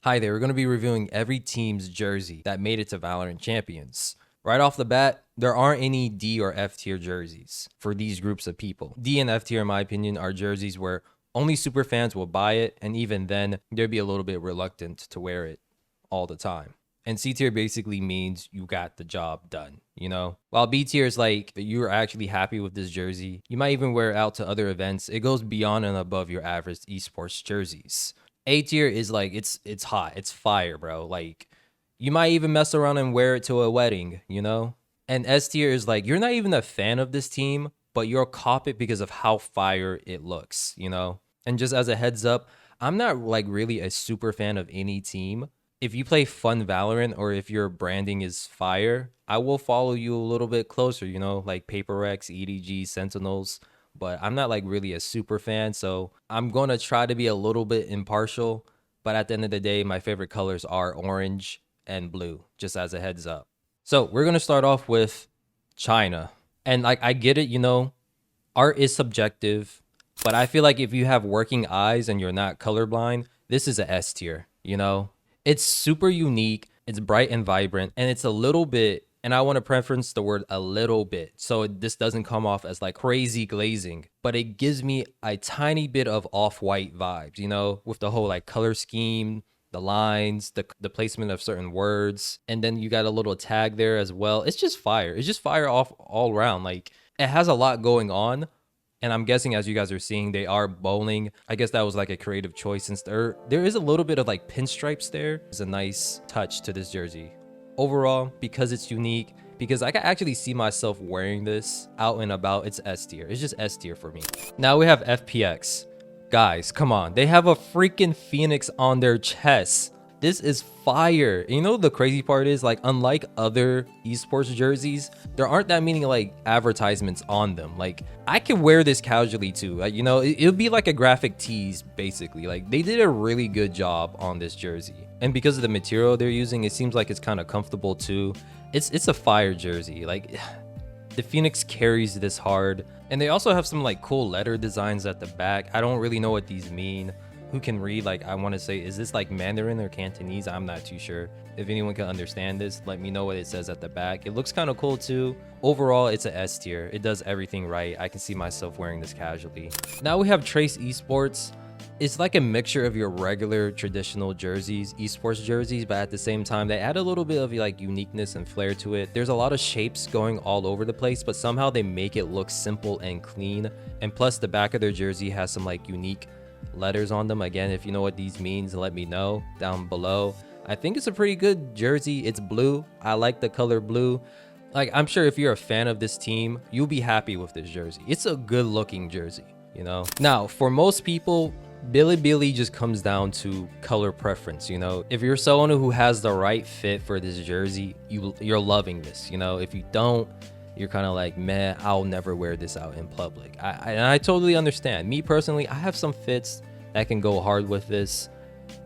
Hi there, we're going to be reviewing every team's jersey that made it to Valorant Champions. Right off the bat, there aren't any D or F tier jerseys for these groups of people. D and F tier, in my opinion, are jerseys where only super fans will buy it, and even then, they'd be a little bit reluctant to wear it all the time. And C tier basically means you got the job done, you know? While B tier is like you're actually happy with this jersey, you might even wear it out to other events. It goes beyond and above your average esports jerseys. A tier is like it's hot, it's fire, bro. Like you might even mess around and wear it to a wedding, you know? And S tier is like you're not even a fan of this team, but you'll cop it because of how fire it looks, you know? And just as a heads up, I'm not like really a super fan of any team. If you play fun Valorant or if your branding is fire, I will follow you a little bit closer, you know, like Paper X, EDG, Sentinels. But I'm not like really a super fan, so I'm going to try to be a little bit impartial. But at the end of the day, my favorite colors are orange and blue, just as a heads up. So we're going to start off with China. And like, I get it, you know, art is subjective, but I feel like if you have working eyes and you're not colorblind, this is a S tier, you know? It's super unique, it's bright and vibrant, and it's a little bit, and I want to preference the word a little bit, so this doesn't come off as like crazy glazing, but it gives me a tiny bit of off-white vibes, you know, with the whole like color scheme, the lines, the placement of certain words, and then you got a little tag there as well. It's just fire. It's just fire off all around. Like it has a lot going on. And I'm guessing, as you guys are seeing, they are bowling. I guess that was like a creative choice since there is a little bit of like pinstripes there. It's a nice touch to this jersey. Overall, because it's unique, because I can actually see myself wearing this out and about, it's S tier. It's just S tier for me. Now we have FPX. Guys, come on. They have a freaking Phoenix on their chest. This is fire. You know, the crazy part is, like, unlike other esports jerseys, there aren't that many like advertisements on them. Like, I can wear this casually too. Like, you know, it'll be like a graphic tease basically. Like, they did a really good job on this jersey, and because of the material they're using, it seems like it's kind of comfortable too. It's a fire jersey. Like, the Phoenix carries this hard, and they also have some like cool letter designs at the back. I don't really know what these mean. Who can read? Like, I want to say, is this like Mandarin or Cantonese? I'm not too sure. If anyone can understand this, let me know what it says at the back. It looks kind of cool too. Overall, it's a S tier. It does everything right. I can see myself wearing this casually. Now we have Trace Esports. It's like a mixture of your regular traditional jerseys, esports jerseys, but at the same time, they add a little bit of like uniqueness and flair to it. There's a lot of shapes going all over the place, but somehow they make it look simple and clean. And plus, the back of their jersey has some like unique letters on them. Again, if you know what these means, let me know down below. I think it's a pretty good jersey. It's blue. I like the color blue. Like, I'm sure if you're a fan of this team, you'll be happy with this jersey. It's a good looking jersey, you know? Now, for most people, Billi BillIi just comes down to color preference, you know? If you're someone who has the right fit for this jersey, you're loving this, you know? If you don't, you're kind of like, man, I'll never wear this out in public. And I totally understand. Me personally, I have some fits that can go hard with this.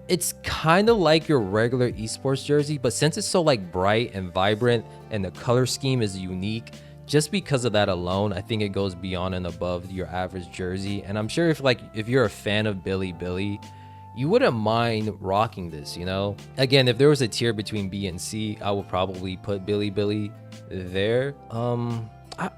It's kind of like your regular esports jersey, but since it's so like bright and vibrant and the color scheme is unique, just because of that alone, I think it goes beyond and above your average jersey. And I'm sure if you're a fan of Billi BillIi, you wouldn't mind rocking this, you know? Again, if there was a tier between B and C, I would probably put Billi BillIi there.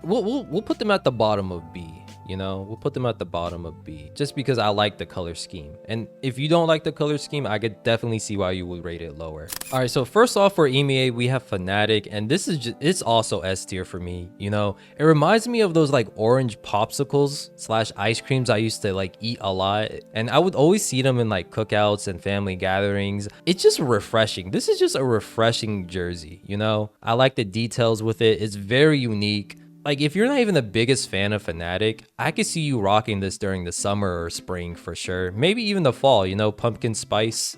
We'll put them at the bottom of B, you know? We'll put them at the bottom of B just because I like the color scheme. And if you don't like the color scheme, I could definitely see why you would rate it lower. All right, so first off for EMEA, we have Fnatic, and this is just, it's also S tier for me, you know? It reminds me of those like orange popsicles slash ice creams I used to like eat a lot, and I would always see them in like cookouts and family gatherings. It's just refreshing. This is just a refreshing jersey, you know? I like the details with it. It's very unique. Like, if you're not even the biggest fan of Fnatic, I could see you rocking this during the summer or spring for sure. Maybe even the fall, you know, pumpkin spice.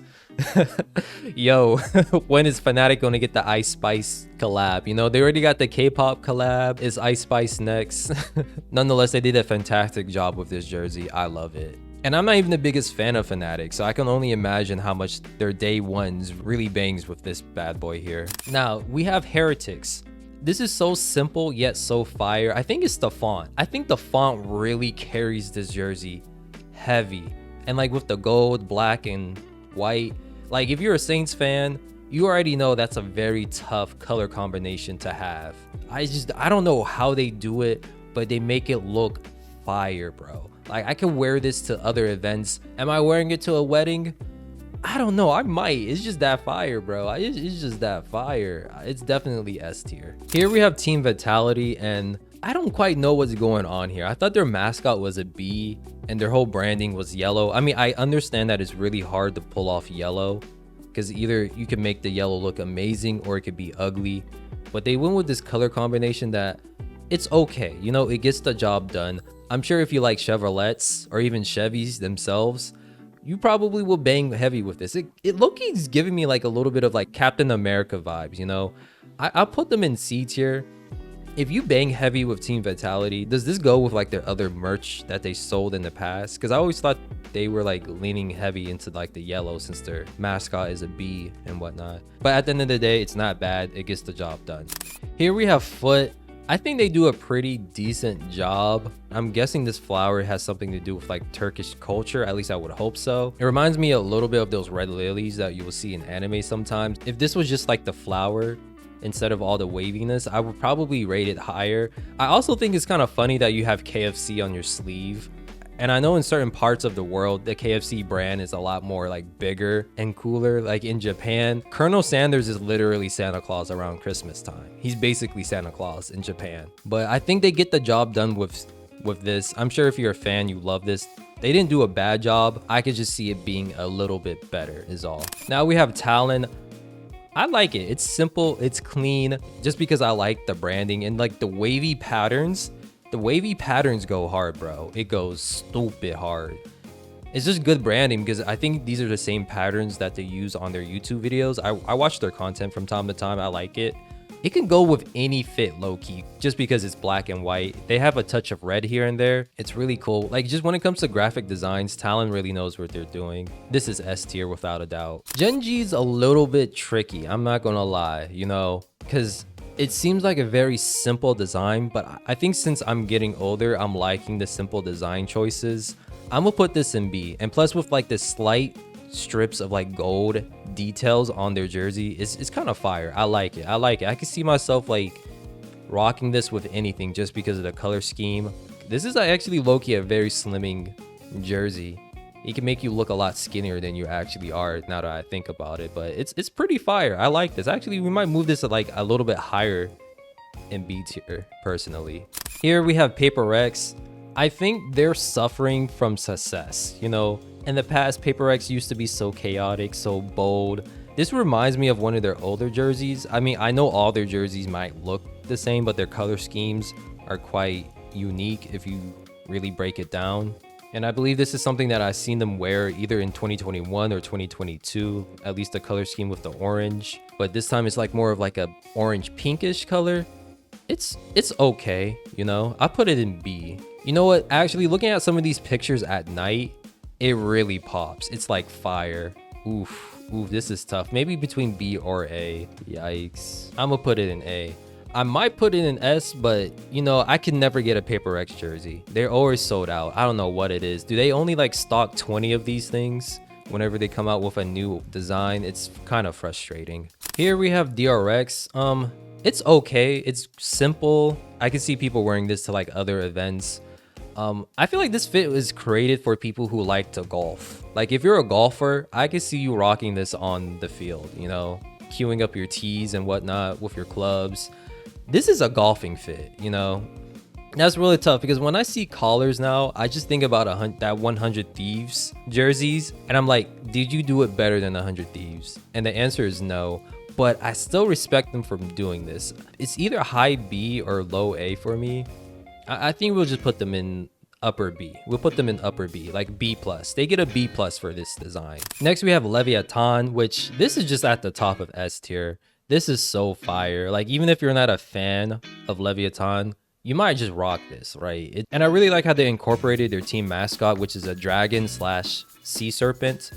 Yo, when is Fnatic going to get the Ice Spice collab? You know, they already got the K-pop collab. Is Ice Spice next? Nonetheless, they did a fantastic job with this jersey. I love it. And I'm not even the biggest fan of Fnatic, so I can only imagine how much their day ones really bangs with this bad boy here. Now, we have Heretics. This is so simple yet so fire. I think it's the font. I think the font really carries this jersey heavy. And like with the gold, black, and white, Like if you're a Saints fan, you already know that's a very tough color combination to have. I don't know how they do it, but they make it look fire, bro. Like I can wear this to other events. Am I wearing it to a wedding? I don't know. I might. It's just that fire, bro. It's just that fire. It's definitely S tier. Here we have Team Vitality, and I don't quite know what's going on here. I thought their mascot was a bee and their whole branding was yellow. I mean, I understand that it's really hard to pull off yellow because either you can make the yellow look amazing or it could be ugly. But they went with this color combination that it's okay. You know, it gets the job done. I'm sure if you like Chevrolets or even Chevys themselves, you probably will bang heavy with this. It low-key is giving me like a little bit of like Captain America vibes, you know? I'll put them in C tier. If you bang heavy with Team Vitality, does this go with like their other merch that they sold in the past? Because I always thought they were like leaning heavy into like the yellow since their mascot is a bee and whatnot. But at the end of the day, it's not bad. It gets the job done. Here we have Fut. I think they do a pretty decent job. I'm guessing this flower has something to do with like Turkish culture. At least I would hope so. It reminds me a little bit of those red lilies that you will see in anime sometimes. If this was just like the flower instead of all the waviness, I would probably rate it higher. I also think it's kind of funny that you have KFC on your sleeve. And I know in certain parts of the world, the KFC brand is a lot more like bigger and cooler. Like in Japan, Colonel Sanders is literally Santa Claus around Christmas time. He's basically Santa Claus in Japan. But I think they get the job done with this. I'm sure if you're a fan, you love this. They didn't do a bad job. I could just see it being a little bit better is all. Now we have Talon. I like it. It's simple, it's clean, just because I like the branding and like the wavy patterns. The wavy patterns go hard, bro. It goes stupid hard. It's just good branding because I think these are the same patterns that they use on their YouTube videos. I watch their content from time to time. I like it. It can go with any fit low-key just because it's black and white. They have a touch of red here and there. It's really cool. Like just when it comes to graphic designs, Talon really knows what they're doing. This is S tier without a doubt. Genji's a little bit tricky. I'm not gonna lie, you know, because it seems like a very simple design, but I think since I'm getting older, I'm liking the simple design choices. I'm gonna put this in B. And plus with like the slight strips of like gold details on their jersey, it's kind of fire. I like it. I can see myself like rocking this with anything just because of the color scheme. This is actually low-key a very slimming jersey. It can make you look a lot skinnier than you actually are now that I think about it, but it's pretty fire. I like this. Actually, we might move this to like a little bit higher in B tier personally. Here we have Paper Rex. I think they're suffering from success. You know, in the past, Paper Rex used to be so chaotic, so bold. This reminds me of one of their older jerseys. I mean, I know all their jerseys might look the same, but their color schemes are quite unique if you really break it down. And I believe this is something that I've seen them wear either in 2021 or 2022, at least the color scheme with the orange. But this time it's like more of like a orange pinkish color. It's okay, you know. I put it in B. You know what? Actually, looking at some of these pictures at night, it really pops. It's like fire. Oof, this is tough. Maybe between B or A. Yikes. I'm gonna put it in A. I might put it in S, but you know, I can never get a Paper Rex jersey. They're always sold out. I don't know what it is. Do they only like stock 20 of these things whenever they come out with a new design? It's kind of frustrating. Here we have DRX. It's okay. It's simple. I can see people wearing this to like other events. I feel like this fit was created for people who like to golf. Like if you're a golfer, I can see you rocking this on the field, you know, queuing up your tees and whatnot with your clubs. This is a golfing fit, you know. That's really tough because when I see collars now, I just think about that 100 Thieves jerseys, and I'm like, did you do it better than 100 Thieves? And the answer is no, but I still respect them for doing this. It's either high B or low A for me. I think we'll just put them in upper B. We'll put them in upper B, like B+. They get a B+ for this design. Next, we have Leviatan, which this is just at the top of S tier. This is so fire. Like, even if you're not a fan of Leviatan, you might just rock this, right? And I really like how they incorporated their team mascot, which is a dragon / sea serpent.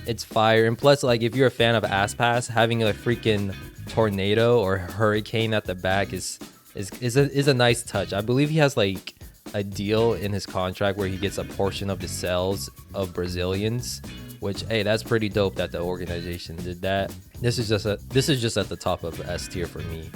It's fire. And plus, like, if you're a fan of Aspas, having a freaking tornado or hurricane at the back is a nice touch. I believe he has like a deal in his contract where he gets a portion of the sales of Brazilians. which, hey, that's pretty dope that the organization did that. This is just at the top of S tier for me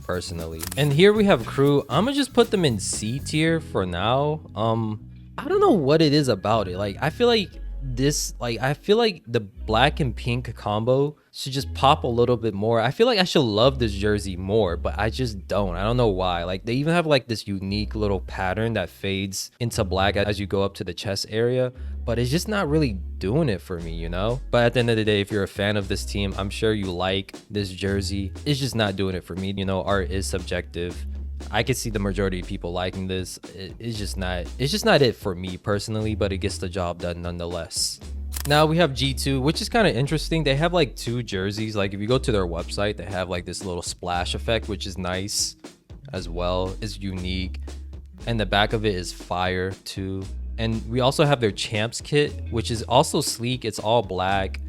personally. And here we have Kru. I'm gonna just put them in C tier for now. I don't know what it is about it. Like, I feel like the black and pink combo should just pop a little bit more. I feel like I should love this jersey more, but I just don't. I don't know why. Like, they even have like this unique little pattern that fades into black as you go up to the chest area, but it's just not really doing it for me, you know? But at the end of the day, if you're a fan of this team, I'm sure you like this jersey. It's just not doing it for me. You know, art is subjective. I could see the majority of people liking this. It's just not it for me personally, but it gets the job done nonetheless. Now we have G2, which is kind of interesting. They have like 2 jerseys. Like, if you go to their website, they have like this little splash effect, which is nice as well. It's unique. And the back of it is fire too. And we also have their champs kit, which is also sleek. It's all black.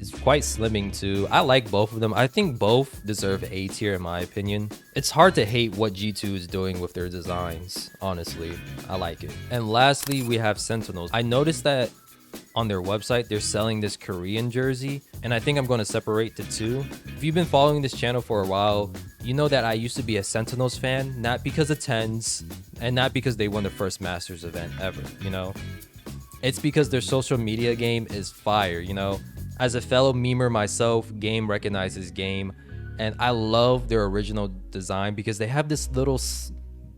It's quite slimming too. I like both of them. I think both deserve A tier in my opinion. It's hard to hate what G2 is doing with their designs, honestly. I like it. And lastly, we have Sentinels. I noticed that on their website, they're selling this Korean jersey, and I think I'm going to separate the two. If you've been following this channel for a while, you know that I used to be a Sentinels fan, not because of TENS, and not because they won the first Masters event ever, you know? It's because their social media game is fire, you know? As a fellow memer myself, game recognizes game, and I love their original design because they have this little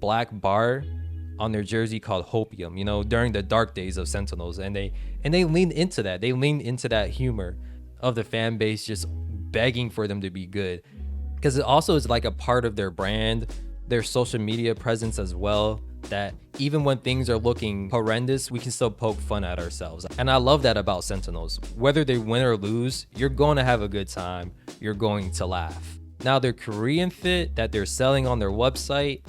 black bar on their jersey called Hopium, you know, during the dark days of Sentinels, and they leaned into that. They leaned into that humor of the fan base just begging for them to be good, because it also is like a part of their brand, their social media presence as well, that even when things are looking horrendous, we can still poke fun at ourselves. And I love that about Sentinels. Whether they win or lose, you're going to have a good time. You're going to laugh. Now, their Korean fit that they're selling on their website,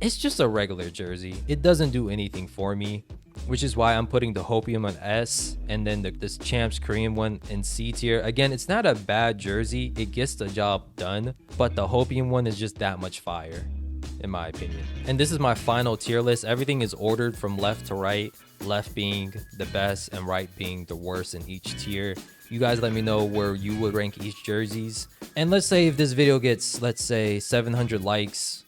it's just a regular jersey. It doesn't do anything for me, which is why I'm putting the Hopium on S, and then this Champs Korean one in C tier. Again, it's not a bad jersey. It gets the job done, but the Hopium one is just that much fire, in my opinion. And this is my final tier list. Everything is ordered from left to right, left being the best and right being the worst in each tier. You guys let me know where you would rank each jerseys. And let's say if this video gets, let's say 700 likes,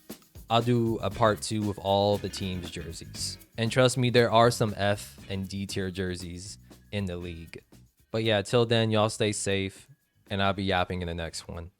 I'll do a part 2 with all the team's jerseys. And trust me, there are some F and D tier jerseys in the league. But yeah, till then, y'all stay safe, and I'll be yapping in the next one.